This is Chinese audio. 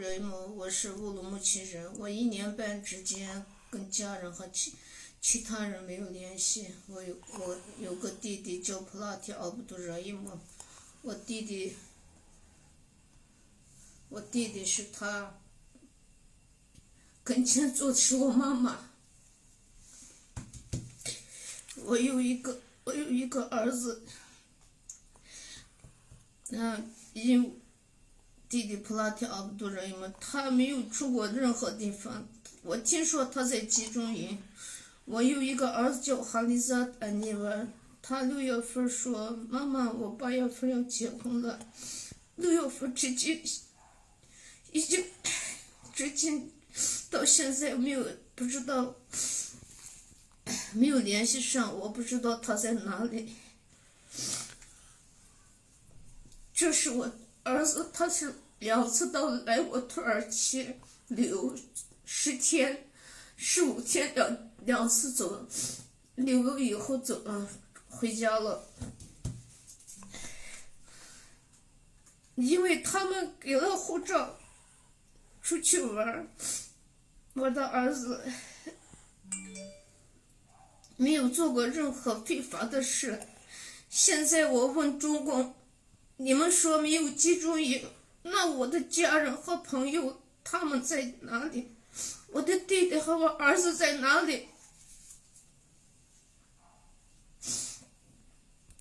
瑞姆，我是乌鲁木齐人。我1年半之间跟家人和其他人没有联系。我有个弟弟叫普拉提奥布杜热伊姆，我弟弟是他跟前坐的是我妈妈。我有一个儿子，弟弟普拉提奥布杜热伊姆，他没有出过任何地方。我听说他在集中营。我有一个儿子叫哈里萨安尼瓦，他6月份说：“妈妈，我8月份要结婚了。”6月份至今到现在不知道，没有联系上，我不知道他在哪里。这是我儿子，他是2次来过土耳其留10天、15天，两次走，6个月以后回家了。因为他们给了护照出去玩，我的儿子没有做过任何非法的事。现在我问中共，你们说没有集中营，那我的家人和朋友他们在哪里？我的弟弟和我儿子在哪里？